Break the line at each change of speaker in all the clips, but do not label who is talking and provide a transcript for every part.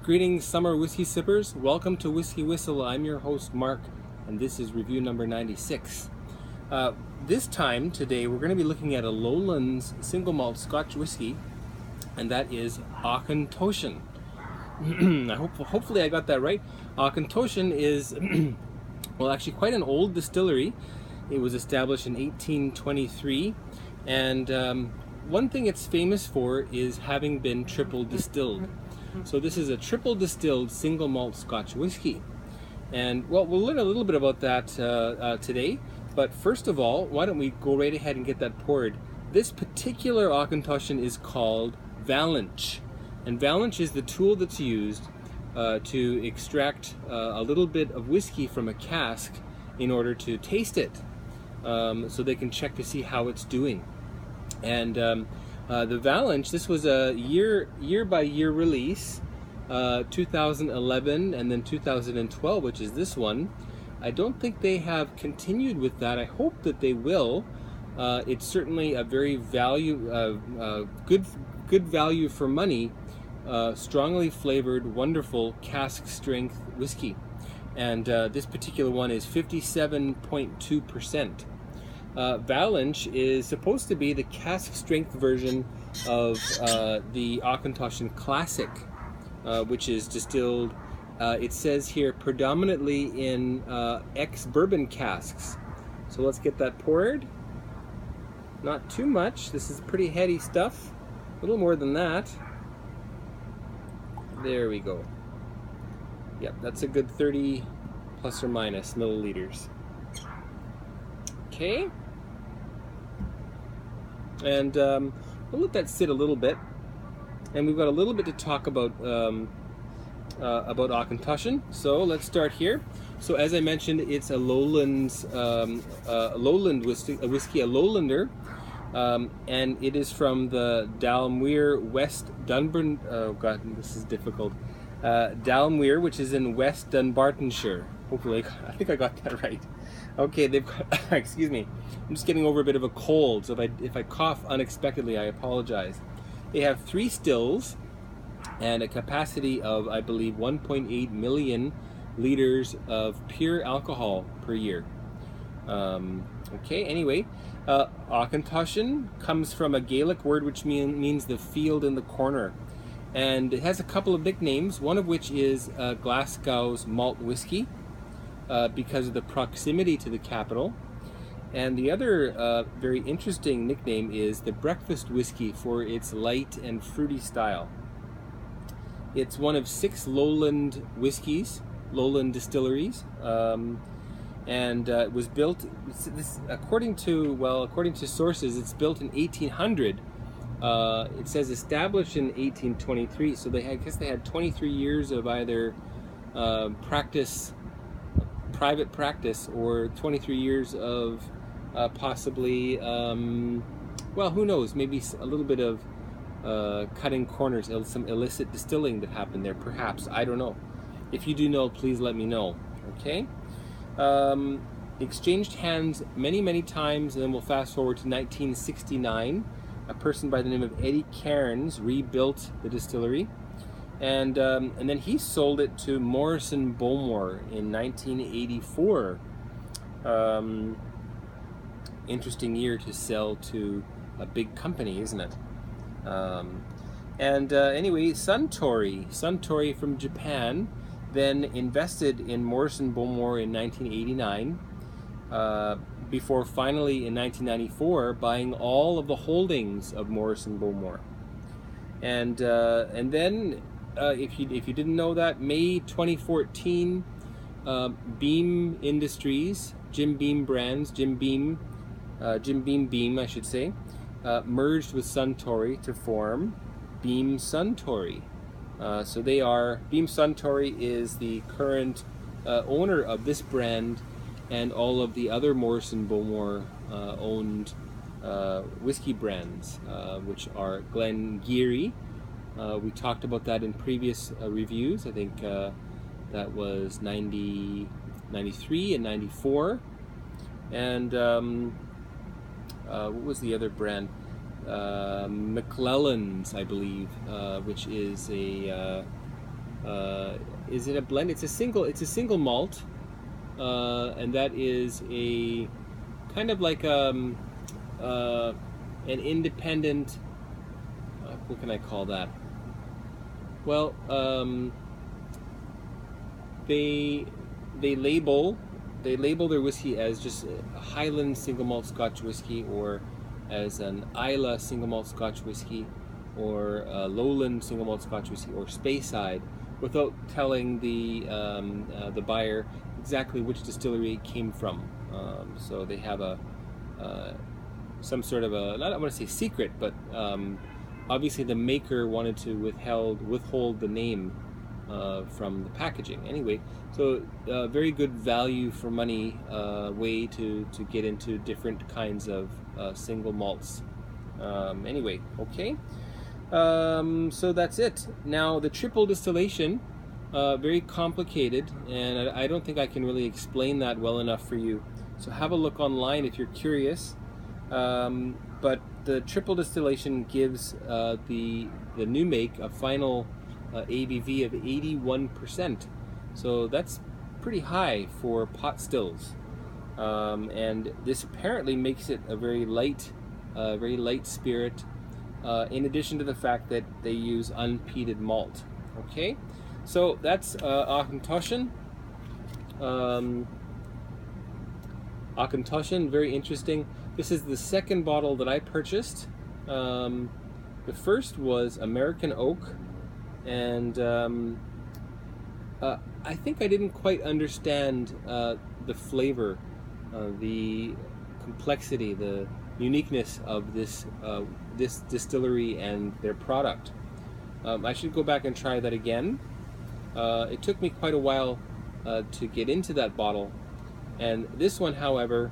Greetings, summer whiskey sippers. Welcome to Whiskey Whistle. I'm your host, Mark, and this is review number 96. This time, today, we're going to be looking at a Lowlands single malt Scotch whiskey, and that is Auchentoshan. Hopefully I got that right. Auchentoshan is, well, actually quite an old distillery. It was established in 1823, and one thing it's famous for is having been triple distilled. So this is a triple distilled single malt Scotch whiskey. And well, we'll learn a little bit about that today. But first of all, why don't we go right ahead and get that poured. This particular Auchentoshan is called Valinch. And Valinch is the tool that's used to extract a little bit of whiskey from a cask in order to taste it. So they can check to see how it's doing. And the Valinch, this was a year by year release, 2011 and then 2012, which is this one. I don't think they have continued with that. I hope that they will. It's certainly a very good value for money, strongly flavored, wonderful cask strength whiskey. And this particular one is 57.2%. Valinch is supposed to be the cask strength version of the Auchentoshan Classic, which is distilled, it says here, predominantly in ex-bourbon casks. So let's get that poured. Not too much. This is pretty heady stuff. A little more than that. There we go. Yep, that's a good 30 plus or minus milliliters. Okay. And we'll let that sit a little bit, and we've got a little bit to talk about Auchentoshan. So let's start here. So as I mentioned, it's a Lowlands, lowland whiskey, a lowlander, and it is from the Dalmuir West Dunbar. Oh God, this is difficult. Dalmuir, which is in West Dunbartonshire. Hopefully, I think I got that right. Okay, they've got, excuse me, I'm just getting over a bit of a cold, so if I cough unexpectedly, I apologize. They have 3 stills and a capacity of, I believe, 1.8 million liters of pure alcohol per year. Okay, anyway, Auchentoshan comes from a Gaelic word which means the field in the corner. And it has a couple of nicknames, one of which is Glasgow's malt whiskey, because of the proximity to the capital. And the other very interesting nickname is the breakfast whiskey for its light and fruity style. It's one of 6 lowland lowland distilleries, and it was built, according to sources, it's built in 1800. It says established in 1823, so I guess they had 23 years of either private practice, or 23 years of possibly, well, who knows, maybe a little bit of cutting corners, some illicit distilling that happened there, perhaps. I don't know. If you do know, please let me know. Okay? Exchanged hands many times, and then we'll fast forward to 1969. A person by the name of Eddie Cairns rebuilt the distillery. And then he sold it to Morrison Bowmore in 1984. Interesting year to sell to a big company, isn't it? Anyway, Suntory from Japan then invested in Morrison Bowmore in 1989, before finally in 1994 buying all of the holdings of Morrison Bowmore. And then, if you didn't know that, May 2014, Beam Industries, Jim Beam Brands, Jim Beam, I should say, merged with Suntory to form Beam Suntory. So they are, Beam Suntory is the current owner of this brand and all of the other Morrison Bowmore owned whiskey brands, which are Glengarry. We talked about that in previous reviews. I think that was 93 and 94. And what was the other brand? McClellan's, I believe, which is a is it a blend? It's a single malt, and that is a kind of like an independent. What can I call that? Well, they label their whiskey as just a Highland single malt Scotch whiskey, or as an Islay single malt Scotch whiskey, or a Lowland single malt Scotch whiskey, or Speyside, without telling the buyer exactly which distillery it came from. So they have some sort of I don't want to say secret, but obviously the maker wanted to withhold the name from the packaging. Anyway, so very good value for money way to get into different kinds of single malts. Anyway, okay. So that's it. Now the triple distillation, very complicated, and I don't think I can really explain that well enough for you. So have a look online if you're curious. But the triple distillation gives the new make a final ABV of 81%. So that's pretty high for pot stills, and this apparently makes it a very light spirit. In addition to the fact that they use unpeated malt. Okay, so that's Auchentoshan. Auchentoshan, very interesting. This is the second bottle that I purchased. The first was American Oak, and I think I didn't quite understand the flavor, the complexity, the uniqueness of this distillery and their product. I should go back and try that again. It took me quite a while to get into that bottle, and this one, however,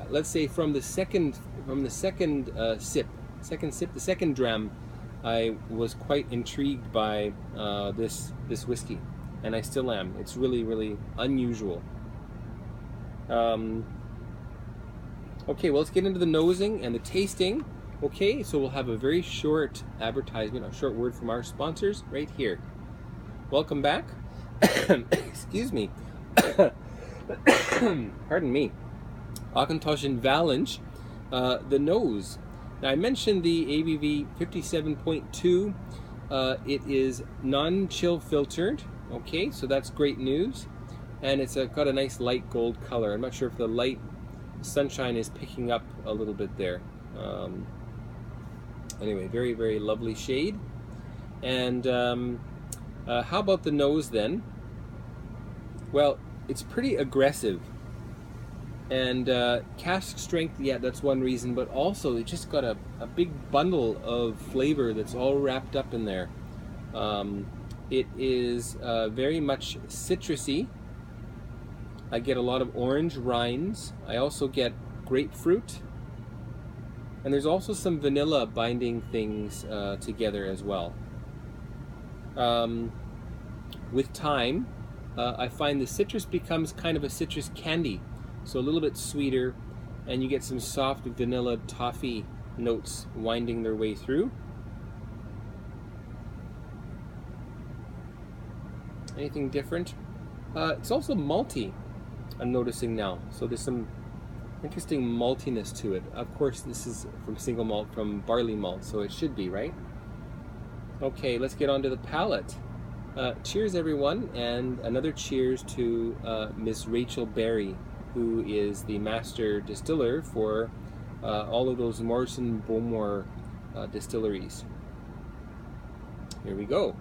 let's say from the second dram, I was quite intrigued by this whiskey, and I still am. It's really, really unusual. Okay, well, let's get into the nosing and the tasting. Okay, so we'll have a very short advertisement, a short word from our sponsors right here. Welcome back. Excuse me. Pardon me. Auchentoshan Valinch, the nose. Now, I mentioned the ABV 57.2. It is non-chill filtered. Okay, so that's great news. And it's got a nice light gold color. I'm not sure if the light sunshine is picking up a little bit there. Anyway, very, very lovely shade. And how about the nose then? Well, it's pretty aggressive. And cask strength, yeah, that's one reason, but also it just got a big bundle of flavor that's all wrapped up in there. It is very much citrusy. I get a lot of orange rinds. I also get grapefruit. And there's also some vanilla binding things together as well. With time, I find the citrus becomes kind of a citrus candy. So a little bit sweeter, and you get some soft vanilla toffee notes winding their way through. Anything different? It's also malty, I'm noticing now. So there's some interesting maltiness to it. Of course, this is from single malt, from barley malt, so it should be, right? Okay, let's get on to the palate. Cheers, everyone, and another cheers to Miss Rachel Berry, who is the master distiller for all of those Morrison Bowmore distilleries. Here we go.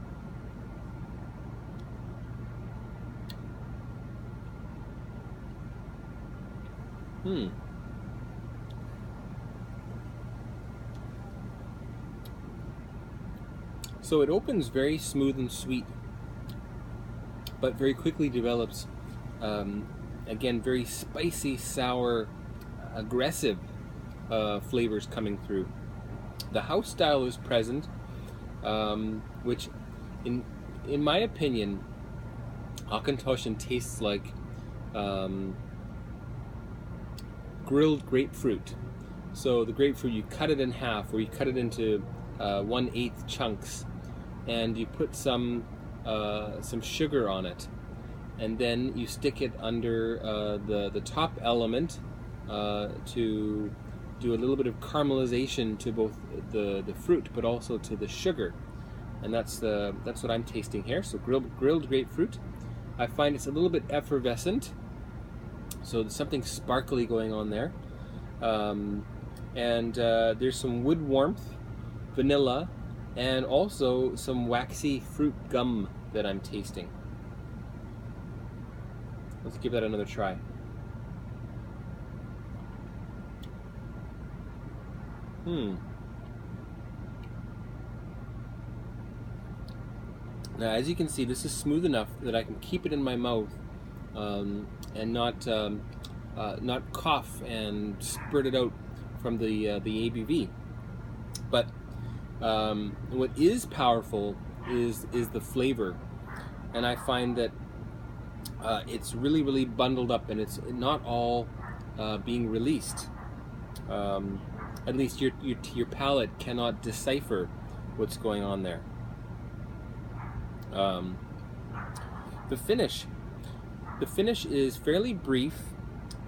So it opens very smooth and sweet, but very quickly develops again, very spicy, sour, aggressive flavors coming through. The house style is present, which, in my opinion, Auchentoshan tastes like grilled grapefruit. So the grapefruit, you cut it in half, or you cut it into 1/8 chunks, and you put some sugar on it, and then you stick it under the top element to do a little bit of caramelization to both the fruit, but also to the sugar, and that's what I'm tasting here. So grilled grapefruit. I find it's a little bit effervescent, so there's something sparkly going on there, and there's some wood warmth, vanilla, and also some waxy fruit gum that I'm tasting. Let's give that another try. Now, as you can see, this is smooth enough that I can keep it in my mouth and not cough and spurt it out from the ABV. But what is powerful is the flavor, and I find that it's really bundled up, and it's not all being released. At least your palate cannot decipher what's going on there. The finish is fairly brief.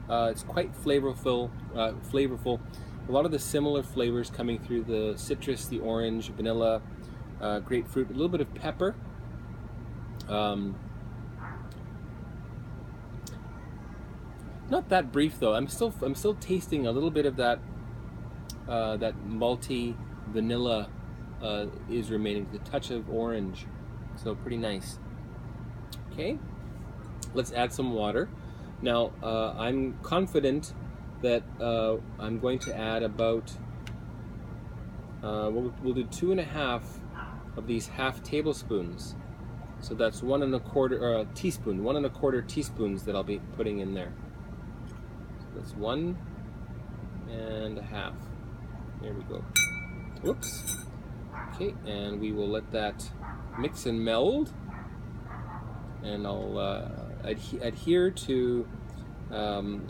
It's quite flavorful. A lot of the similar flavors coming through: the citrus, the orange, vanilla, grapefruit, a little bit of pepper. Not that brief though. I'm still tasting a little bit of that malty vanilla is remaining. The touch of orange, so pretty nice. Okay, let's add some water. Now I'm confident that I'm going to add about we'll do 2.5 of these half tablespoons. So that's 1 1/4 teaspoon, 1 1/4 teaspoons that I'll be putting in there. So that's 1 1/2. There we go. Whoops. Okay, and we will let that mix and meld. And I'll adhere to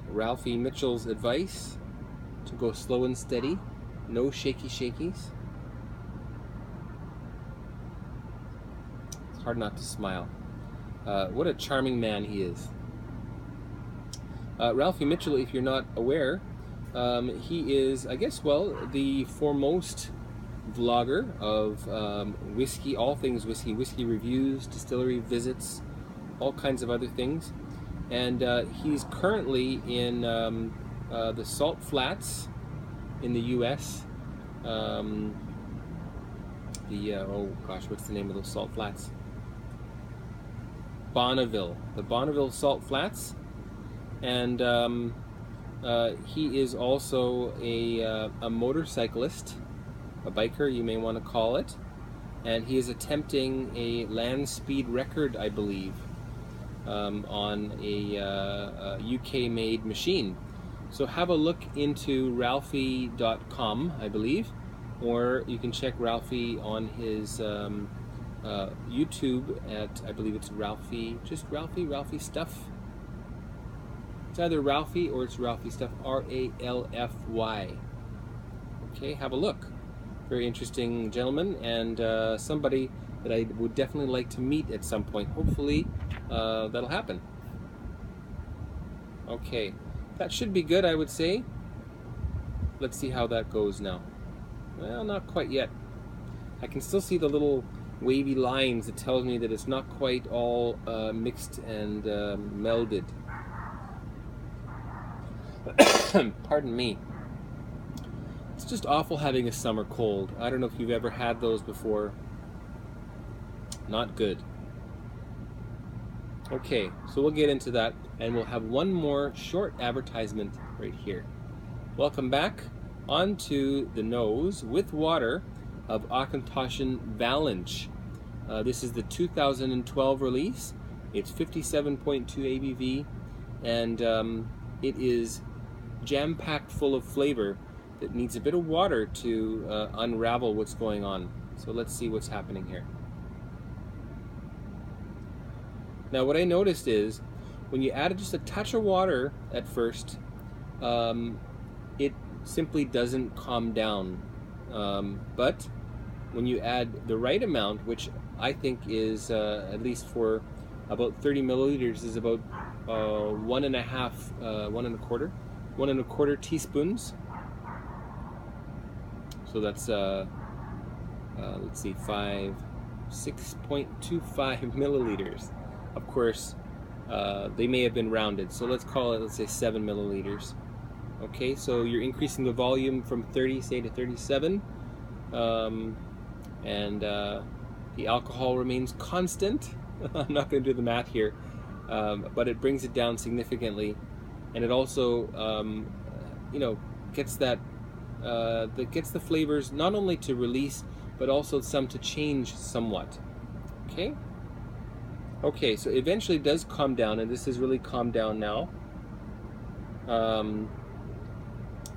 Ralphie Mitchell's advice to go slow and steady, no shakies. It's hard not to smile. What a charming man he is. Ralphie Mitchell, if you're not aware, he is, I guess, the foremost vlogger of whiskey, all things whiskey, whiskey reviews, distillery visits, all kinds of other things. And he's currently in the Salt Flats in the U.S. Oh gosh, what's the name of those salt flats? Bonneville, the Bonneville Salt Flats, and he is also a motorcyclist, a biker, you may want to call it, and he is attempting a land speed record, I believe, on a UK-made machine. So have a look into Ralphie.com, I believe, or you can check Ralphie on his YouTube at, I believe it's Ralphie, just Ralphie Stuff. It's either Ralphie or it's Ralphie Stuff, R-A-L-F-Y. Okay, have a look. Very interesting gentleman, and somebody that I would definitely like to meet at some point. Hopefully that'll happen. Okay, that should be good, I would say. Let's see how that goes now. Well, not quite yet. I can still see the little wavy lines that tells me that it's not quite all mixed and melded. Pardon me. It's just awful having a summer cold. I don't know if you've ever had those before. Not good. Okay, so we'll get into that, and we'll have one more short advertisement right here. Welcome back onto the nose with water of Auchentoshan Valinch. This is the 2012 release. It's 57.2 ABV, and it is jam-packed full of flavor that needs a bit of water to unravel what's going on. So let's see what's happening here. Now what I noticed is when you add just a touch of water at first, it simply doesn't calm down. But when you add the right amount, which I think is, at least for about 30 milliliters, is about 1.25 teaspoons. So that's, let's see, 6.25 milliliters. Of course, they may have been rounded, so let's call it, let's say 7 milliliters. Okay, so you're increasing the volume from 30, say, to 37, and the alcohol remains constant. I'm not going to do the math here, but it brings it down significantly, and it also, you know, gets that gets the flavors not only to release, but also some to change somewhat. Okay. Okay, so eventually it does calm down, and this has really calmed down now.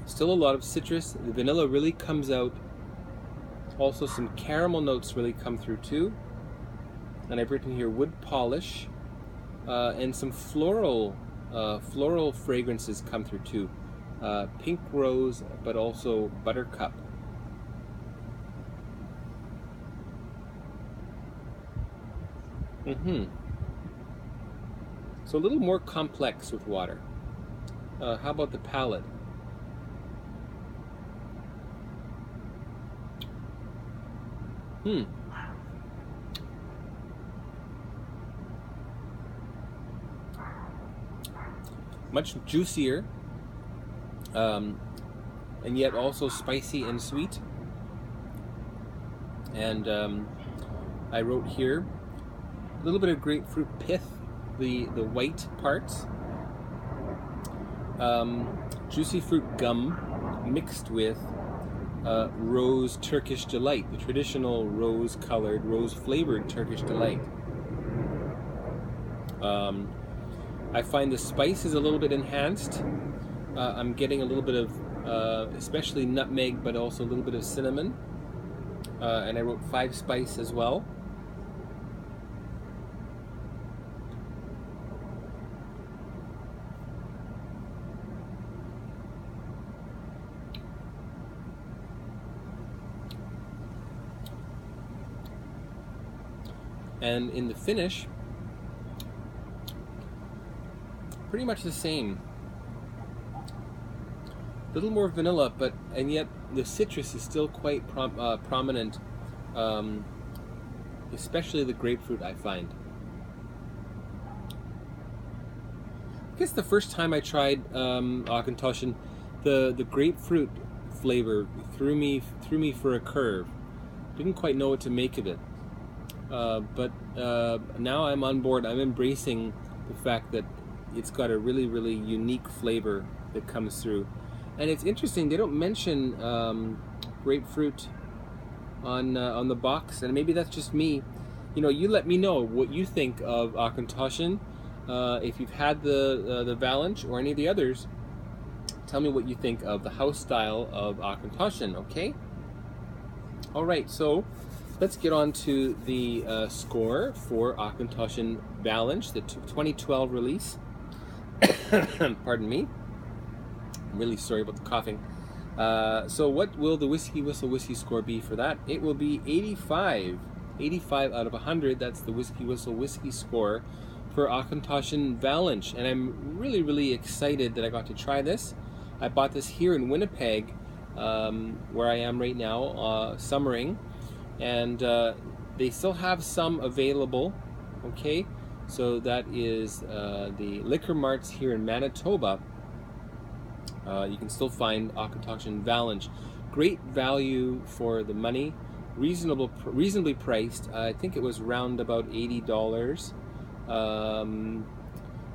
Still a lot of citrus. The vanilla really comes out. Also some caramel notes really come through too. And I've written here wood polish, and some floral fragrances come through too. Pink rose, but also buttercup. So a little more complex with water. How about the palate? Much juicier, and yet also spicy and sweet. And I wrote here a little bit of grapefruit pith, the white parts, juicy fruit gum mixed with rose Turkish delight, the traditional rose-colored, rose-flavored Turkish delight. I find the spice is a little bit enhanced. I'm getting a little bit of, especially nutmeg, but also a little bit of cinnamon. And I wrote 5 spice as well. And in the finish, pretty much the same. A little more vanilla, and yet the citrus is still quite prominent, especially the grapefruit, I find. I guess the first time I tried Auchentoshan, the grapefruit flavor threw me for a curve. Didn't quite know what to make of it. But now I'm on board. I'm embracing the fact that it's got a really, really unique flavor that comes through. And it's interesting, they don't mention grapefruit on the box, and maybe that's just me. You know, you let me know what you think of Auchentoshan. If you've had the Valinch or any of the others, tell me what you think of the house style of Auchentoshan, okay? Alright, so let's get on to the score for Auchentoshan Valinch, the 2012 release. Pardon me. I'm really sorry about the coughing. So what will the WhiskyWhistle whiskey score be for that? It will be 85. 85 out of 100. That's the WhiskyWhistle whiskey score for Auchentoshan Valinch. And I'm really, really excited that I got to try this. I bought this here in Winnipeg, where I am right now, summering. And they still have some available, okay? So that is the liquor marts here in Manitoba. You can still find Auchentoshan Valinch. Great value for the money, reasonably priced. I think it was round about $80.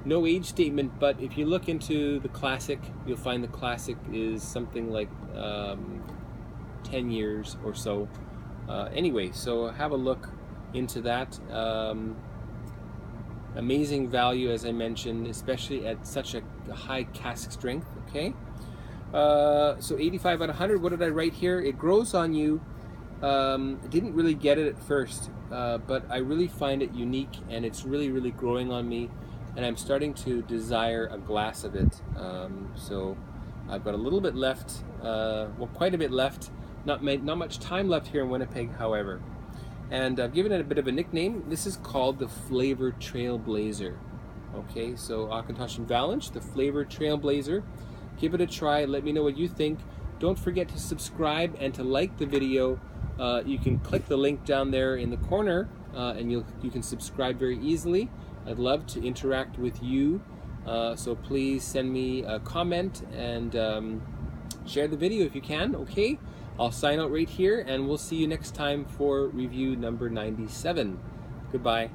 No age statement, but if you look into the classic, you'll find the classic is something like 10 years or so. Anyway, so have a look into that. Amazing value, as I mentioned, especially at such a high cask strength. Okay, so 85 out of 100. What did I write here? It grows on you. Didn't really get it at first, but I really find it unique, and it's really, really growing on me, and I'm starting to desire a glass of it. So I've got a little bit left, well, quite a bit left. Not much time left here in Winnipeg, however. and I've given it a bit of a nickname. This is called the Flavor Trailblazer. Okay, so Auchentoshan Valinch, the Flavor Trailblazer. Give it a try. Let me know what you think. Don't forget to subscribe and to like the video. You can click the link down there in the corner, and you can subscribe very easily. I'd love to interact with you, so please send me a comment and share the video if you can. Okay, I'll sign out right here, and we'll see you next time for review number 97. Goodbye.